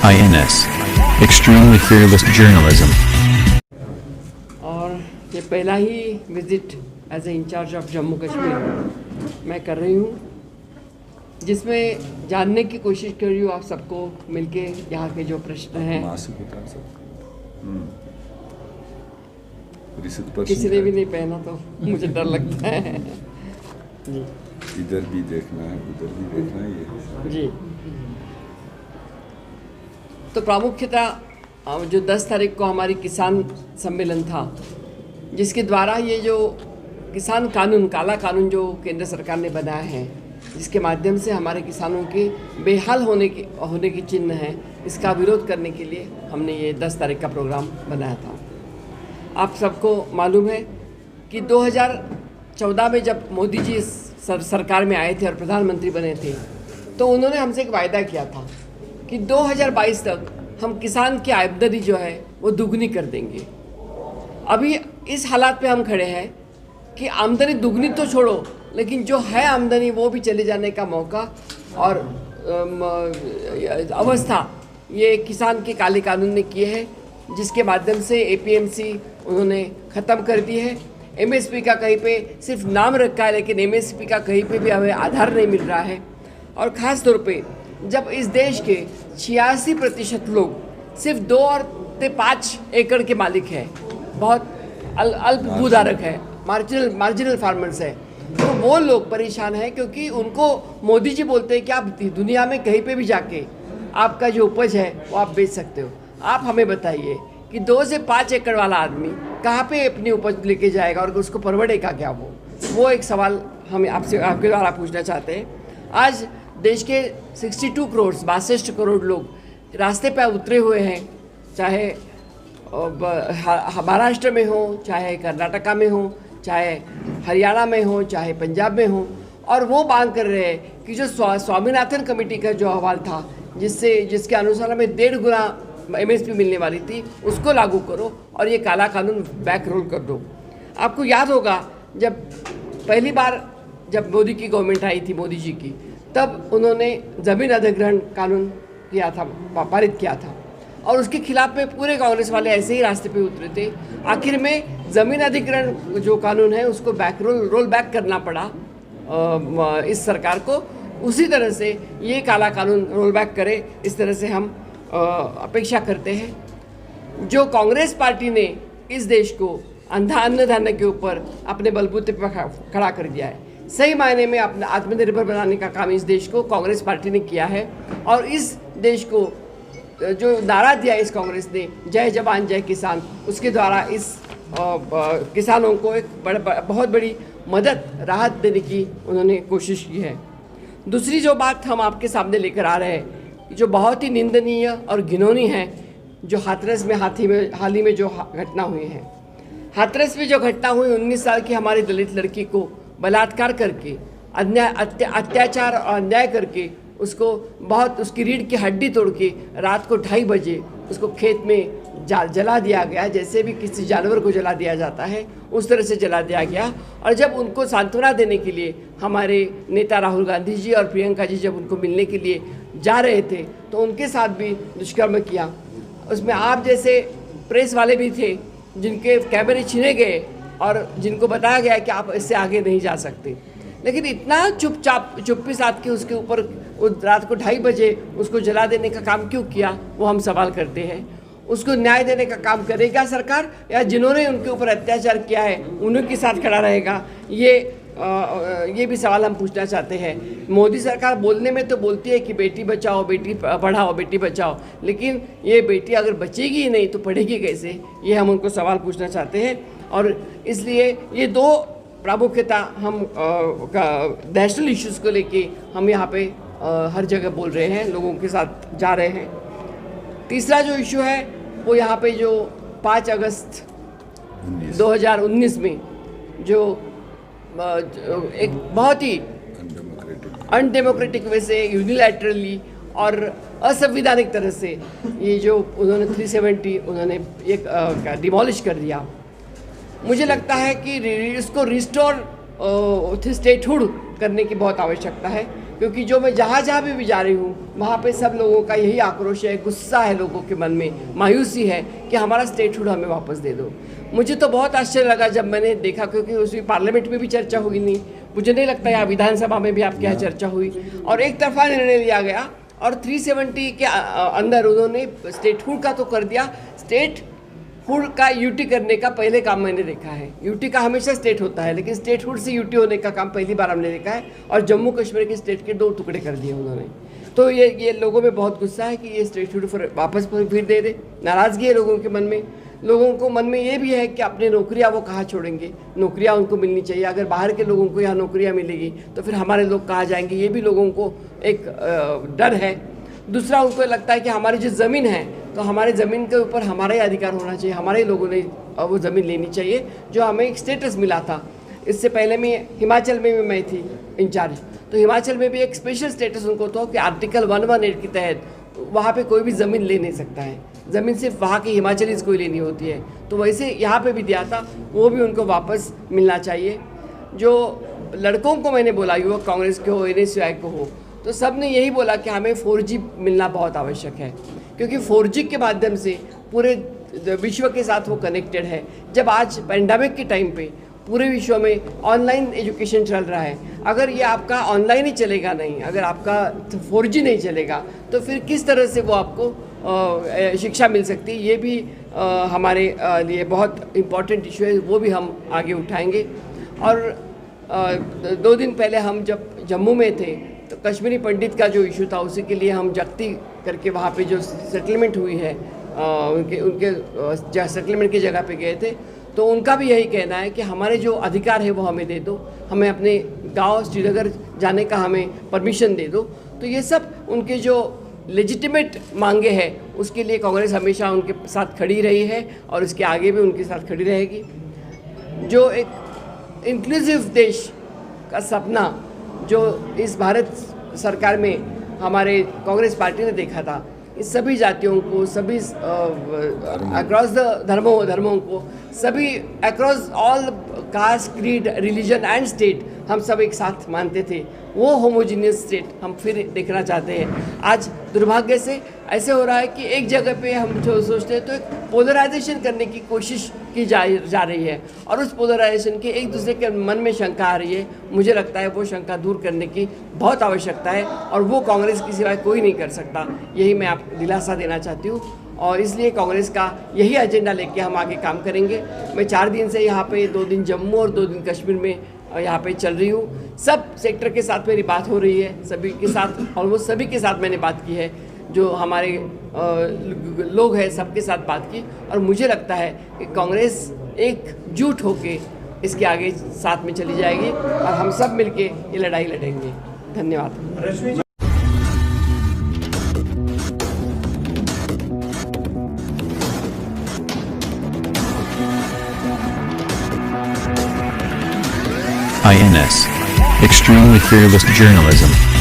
INS, extremely fearless journalism. और ये पहला ही visit as a in-charge of Jammu Kashmir मैं कर रही हूँ, जिसमें जानने की कोशिश कर रही हूँ आप सबको मिलके यहाँ के जो प्रश्न हैं। किसी ने भी नहीं पहना तो मुझे डर लगता है जी। इधर भी देखना है, उधर भी देखना है ये जी। तो प्रामुख्यतः जो 10 तारीख को हमारी किसान सम्मेलन था, जिसके द्वारा ये जो किसान कानून, काला कानून जो केंद्र सरकार ने बनाया है, जिसके माध्यम से हमारे किसानों के बेहाल होने के चिन्ह हैं, इसका विरोध करने के लिए हमने ये 10 तारीख का प्रोग्राम बनाया था। आप सबको मालूम है कि 2014 में जब मोदी जी सरकार में आए थे और प्रधानमंत्री बने थे, तो उन्होंने हमसे एक वायदा किया था कि 2022 तक हम किसान की आमदनी जो है वो दुगनी कर देंगे। अभी इस हालात पे हम खड़े हैं कि आमदनी दुगनी तो छोड़ो, लेकिन जो है आमदनी वो भी चले जाने का मौका और अवस्था ये किसान के काले कानून ने किए हैं, जिसके माध्यम से APMC उन्होंने ख़त्म कर दी है। MSP का कहीं पे सिर्फ नाम रखा है, लेकिन MSP का कहीं पे भी हमें आधार नहीं मिल रहा है। और ख़ास तौर पे जब इस देश के 86% लोग सिर्फ 2 और 5 एकड़ के मालिक हैं, बहुत अल्प भूधारक है, मार्जिनल फार्मर्स है, तो वो लोग परेशान हैं, क्योंकि उनको मोदी जी बोलते हैं कि आप दुनिया में कहीं पे भी जाके आपका जो उपज है वो आप बेच सकते हो। आप हमें बताइए कि 2 से 5 एकड़ वाला आदमी कहाँ पे अपनी उपज लेके जाएगा और उसको परवड़ेगा क्या? वो एक सवाल हम आपके द्वारा पूछना चाहते हैं। आज देश के 62 करोड़ लोग रास्ते पर उतरे हुए हैं, चाहे महाराष्ट्र में हो, चाहे कर्नाटका में हो, चाहे हरियाणा में हो, चाहे पंजाब में हो, और वो मांग कर रहे हैं कि जो स्वामीनाथन कमेटी का जो अहवाल था, जिसके अनुसार हमें 1.5 गुना MSP मिलने वाली थी, उसको लागू करो और ये काला कानून बैक रोल कर दो। आपको याद होगा जब पहली बार जब मोदी की गवर्नमेंट आई थी, मोदी जी की, तब उन्होंने ज़मीन अधिग्रहण कानून किया था, पारित किया था, और उसके खिलाफ में पूरे कांग्रेस वाले ऐसे ही रास्ते पे उतरे थे। आखिर में ज़मीन अधिग्रहण जो कानून है उसको रोल बैक करना पड़ा इस सरकार को। उसी तरह से ये काला कानून रोल बैक करे, इस तरह से हम अपेक्षा करते हैं। जो कांग्रेस पार्टी ने इस देश को अन्नधान्य के ऊपर अपने बलबूते पर खड़ा कर दिया है, सही मायने में अपना आत्मनिर्भर बनाने का काम इस देश को कांग्रेस पार्टी ने किया है। और इस देश को जो नारा दिया इस कांग्रेस ने, जय जवान जय किसान, उसके द्वारा इस किसानों को एक बहुत बड़ी मदद, राहत देने की उन्होंने कोशिश की है। दूसरी जो बात हम आपके सामने लेकर आ रहे हैं, जो बहुत ही निंदनीय और घिनौनी है, जो हाथरस में हाल ही में जो घटना हुई है। हाथरस में जो घटना हुई, 19 साल की हमारी दलित लड़की को बलात्कार करके, अत्याचार और अन्याय करके, उसकी रीढ़ की हड्डी तोड़ के रात को 2:30 बजे उसको खेत में जला दिया गया, जैसे भी किसी जानवर को जला दिया जाता है उस तरह से जला दिया गया। और जब उनको सांत्वना देने के लिए हमारे नेता राहुल गांधी जी और प्रियंका जी जब उनको मिलने के लिए जा रहे थे, तो उनके साथ भी दुष्कर्म किया। उसमें आप जैसे प्रेस वाले भी थे, जिनके कैमरे छीने गए और जिनको बताया गया कि आप इससे आगे नहीं जा सकते, लेकिन इतना चुप्पी साथ के उसके ऊपर रात को 2:30 बजे उसको जला देने का काम क्यों किया, वो हम सवाल करते हैं। उसको न्याय देने का काम करेगा सरकार, या जिन्होंने उनके ऊपर अत्याचार किया है उन्हीं के साथ खड़ा रहेगा? ये भी सवाल हम पूछना चाहते हैं। मोदी सरकार बोलने में तो बोलती है कि बेटी बचाओ, बेटी पढ़ाओ, बेटी बचाओ, लेकिन ये बेटी अगर बचेगी ही नहीं तो पढ़ेगी कैसे? ये हम उनको सवाल पूछना चाहते हैं। और इसलिए ये 2 प्रामुख्यता हम नेशनल इश्यूज़ को लेके हम यहाँ पे हर जगह बोल रहे हैं, लोगों के साथ जा रहे हैं। तीसरा जो इशू है वो यहाँ पे जो 5 अगस्त 2019 में जो एक बहुत ही अनडेमोक्रेटिक वे से यूनिलैटरली और असंवैधानिक तरह से ये जो उन्होंने 370 उन्होंने एक डिमोलिश कर दिया। मुझे लगता है कि इसको रिस्टोर स्टेटहुड करने की बहुत आवश्यकता है, क्योंकि जो मैं जहाँ जहाँ भी जा रही हूँ वहाँ पे सब लोगों का यही आक्रोश है, गुस्सा है लोगों के मन में, मायूसी है कि हमारा स्टेटहुड हमें वापस दे दो। मुझे तो बहुत आश्चर्य लगा जब मैंने देखा, क्योंकि उसमें पार्लियामेंट में भी चर्चा हुई नहीं, मुझे नहीं लगता यहाँ विधानसभा में भी आपके यहाँ चर्चा हुई, और एक तरफा निर्णय लिया गया और 370 के अंदर उन्होंने स्टेटहुड का तो कर दिया। स्टेटहुड का यूटी करने का पहले काम मैंने देखा है। यूटी का हमेशा स्टेट होता है, लेकिन स्टेटहुड से यूटी होने का काम पहली बार हमने देखा है, और जम्मू कश्मीर के स्टेट के 2 टुकड़े कर दिए उन्होंने। तो ये लोगों में बहुत गुस्सा है कि ये स्टेटहुड वापस फिर दे दे। नाराज़गी है लोगों के मन में। लोगों को मन में ये भी है कि अपनी नौकरियां वो कहाँ छोड़ेंगे, नौकरियां उनको मिलनी चाहिए। अगर बाहर के लोगों को यहाँ नौकरियां मिलेगी तो फिर हमारे लोग कहाँ जाएंगे, ये भी लोगों को एक डर है। दूसरा, उनको लगता है कि हमारी जो ज़मीन है तो हमारे ज़मीन के ऊपर हमारा ही अधिकार होना चाहिए, हमारे लोगों ने वो ज़मीन लेनी चाहिए जो हमें एक स्टेटस मिला था। इससे पहले मैं हिमाचल में भी मैं थी इंचार्ज, तो हिमाचल में भी एक स्पेशल स्टेटस उनको था कि आर्टिकल 118 के तहत वहाँ पे कोई भी ज़मीन ले नहीं सकता है, ज़मीन सिर्फ वहाँ की हिमाचलीज़ को ही लेनी होती है। तो वैसे यहाँ पे भी दिया था, वो भी उनको वापस मिलना चाहिए। जो लड़कों को मैंने बोला, युवक कांग्रेस के हो, NSUI को हो, तो सब ने यही बोला कि हमें 4G मिलना बहुत आवश्यक है, क्योंकि 4G के माध्यम से पूरे विश्व के साथ वो कनेक्टेड है। जब आज पैंडेमिक के टाइम पे पूरे विश्व में ऑनलाइन एजुकेशन चल रहा है, अगर ये आपका ऑनलाइन ही चलेगा नहीं, अगर आपका 4G नहीं चलेगा, तो फिर किस तरह से वो आपको शिक्षा मिल सकती है। ये भी हमारे लिए बहुत इम्पॉर्टेंट इशू है, वो भी हम आगे उठाएंगे। और 2 दिन पहले हम जब जम्मू में थे तो कश्मीरी पंडित का जो इशू था, उसी के लिए हम जगती करके वहाँ पे जो सेटलमेंट हुई है, उनके सेटलमेंट की जगह पे गए थे, तो उनका भी यही कहना है कि हमारे जो अधिकार है वो हमें दे दो, हमें अपने गांव श्रीनगर जाने का हमें परमिशन दे दो। तो ये सब उनके जो लेजिटिमेट मांगे हैं, उसके लिए कांग्रेस हमेशा उनके साथ खड़ी रही है और इसके आगे भी उनके साथ खड़ी रहेगी। जो एक इंक्लूसिव देश का सपना जो इस भारत सरकार में हमारे कांग्रेस पार्टी ने देखा था, इस सभी जातियों को, सभी अक्रॉस द धर्मों को, सभी across all cast, creed, religion and state, हम सब एक साथ मानते थे, वो होमोजीनियस स्टेट हम फिर देखना चाहते हैं। आज दुर्भाग्य से ऐसे हो रहा है कि एक जगह पे हम जो सोचते हैं तो एक पोलराइजेशन करने की कोशिश की जा रही है, और उस पोलराइजेशन की एक दूसरे के मन में शंका आ रही है। मुझे लगता है वो शंका दूर करने की बहुत आवश्यकता है, और वो कांग्रेस के सिवाय कोई नहीं कर सकता। यही मैं आपको दिलासा देना चाहती हूँ, और इसलिए कांग्रेस का यही एजेंडा लेके हम आगे काम करेंगे। मैं 4 दिन से यहाँ पे 2 दिन जम्मू और 2 दिन कश्मीर में यहाँ पे चल रही हूँ। सब सेक्टर के साथ मेरी बात हो रही है, सभी के साथ, ऑलमोस्ट सभी के साथ मैंने बात की है, जो हमारे लोग हैं सबके साथ बात की, और मुझे लगता है कि कांग्रेस एकजुट होके इसके आगे साथ में चली जाएगी और हम सब मिलके ये लड़ाई लड़ेंगे। धन्यवाद। INS. Extremely fearless journalism.